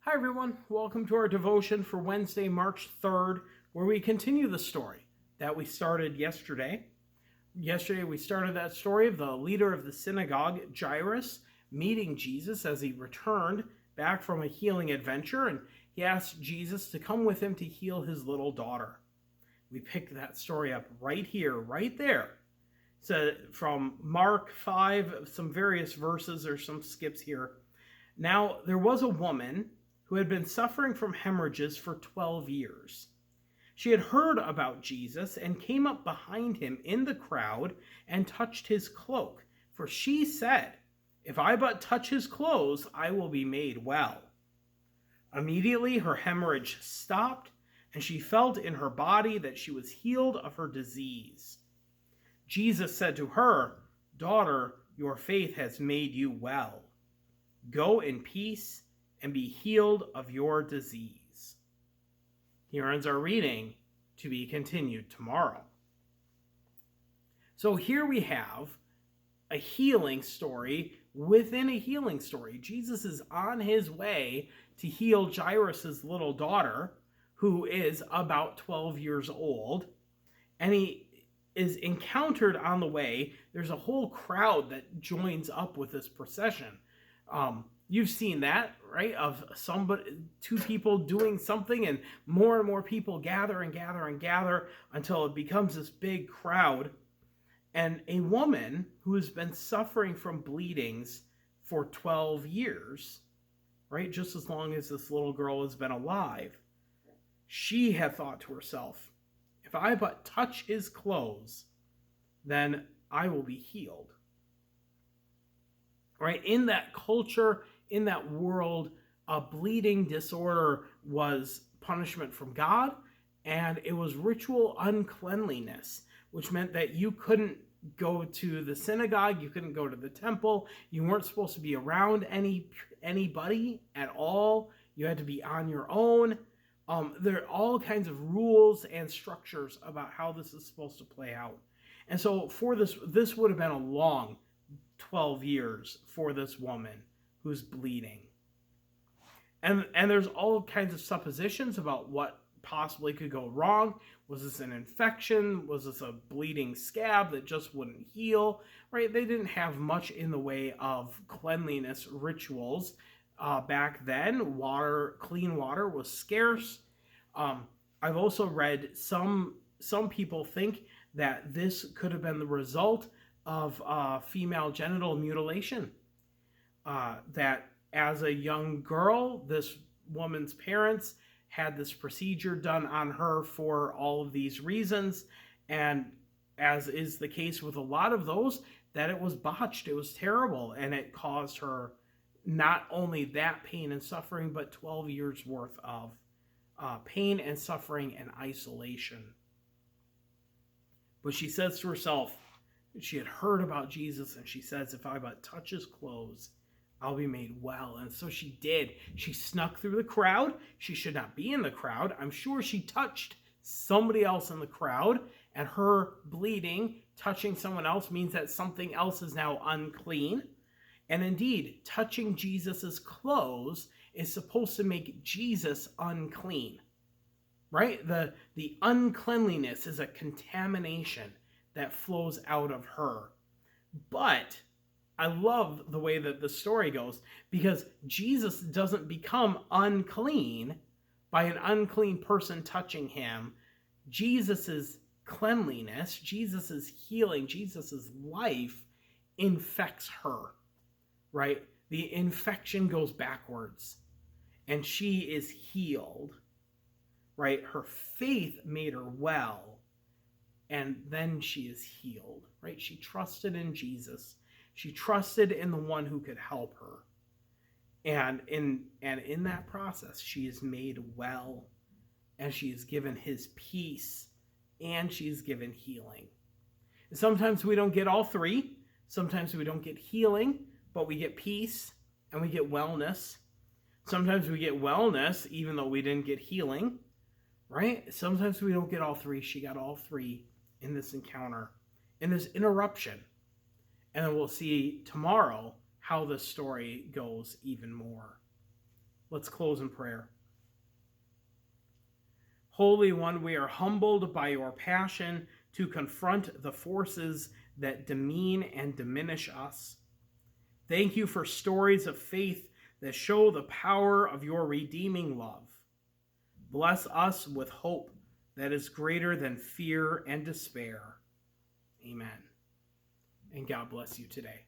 Hi everyone, welcome to our devotion for Wednesday, March 3rd, where we continue the story that we started yesterday. Yesterday we started that story of the leader of the synagogue, Jairus, meeting Jesus as he returned back from a healing adventure, and he asked Jesus to come with him to heal his little daughter. We picked that story up right here, right there. So from Mark 5, some various verses or some skips here. Now, there was a woman who had been suffering from hemorrhages for 12 years. She had heard about Jesus and came up behind him in the crowd and touched his cloak, for she said, "If I but touch his clothes, I will be made well." Immediately her hemorrhage stopped, and she felt in her body that she was healed of her disease. Jesus said to her, "Daughter, your faith has made you well. Go in peace and be healed of your disease." Here ends our reading, to be continued tomorrow. So here we have a healing story within a healing story. Jesus is on his way to heal Jairus' little daughter, who is about 12 years old, and he is encountered on the way. There's a whole crowd that joins up with this procession. You've seen that, right? Of two people doing something, and more people gather and gather and gather until it becomes this big crowd. And a woman who has been suffering from bleedings for 12 years, right? Just as long as this little girl has been alive, she had thought to herself, "If I but touch his clothes, then I will be healed." Right? In that culture, in that world, a bleeding disorder was punishment from God, and it was ritual uncleanliness, which meant that you couldn't go to the synagogue, you couldn't go to the temple, you weren't supposed to be around anybody at all, you had to be on your own. There are all kinds of rules and structures about how this is supposed to play out. And so for this would have been a long 12 years for this woman who's bleeding. And there's all kinds of suppositions about what possibly could go wrong. Was this an infection? Was this a bleeding scab that just wouldn't heal? Right? They didn't have much in the way of cleanliness rituals back then. Clean water was scarce. I've also read some people think that this could have been the result of female genital mutilation. That as a young girl, this woman's parents had this procedure done on her for all of these reasons, and as is the case with a lot of those, that it was botched, it was terrible, and it caused her not only that pain and suffering, but 12 years worth of pain and suffering and isolation. But she says to herself, she had heard about Jesus, and she says, "If I but touch his clothes, I'll be made well." And so she did. She snuck through the crowd. She should not be in the crowd. I'm sure she touched somebody else in the crowd, and her bleeding, touching someone else, means that something else is now unclean. And indeed, touching Jesus's clothes is supposed to make Jesus unclean, right? The uncleanliness is a contamination that flows out of her. But I love the way that the story goes, because Jesus doesn't become unclean by an unclean person touching him. Jesus's cleanliness, Jesus's healing, Jesus's life infects her, right? The infection goes backwards, and she is healed, right? Her faith made her well, and then she is healed, right? She trusted in Jesus. She trusted in the one who could help her. And in that process, she is made well, and she is given his peace, and she is given healing. And sometimes we don't get all three. Sometimes we don't get healing, but we get peace and we get wellness. Sometimes we get wellness even though we didn't get healing, right? Sometimes we don't get all three. She got all three in this encounter, in this interruption. And then we'll see tomorrow how the story goes even more. Let's close in prayer. Holy One, we are humbled by your passion to confront the forces that demean and diminish us. Thank you for stories of faith that show the power of your redeeming love. Bless us with hope that is greater than fear and despair. Amen. And God bless you today.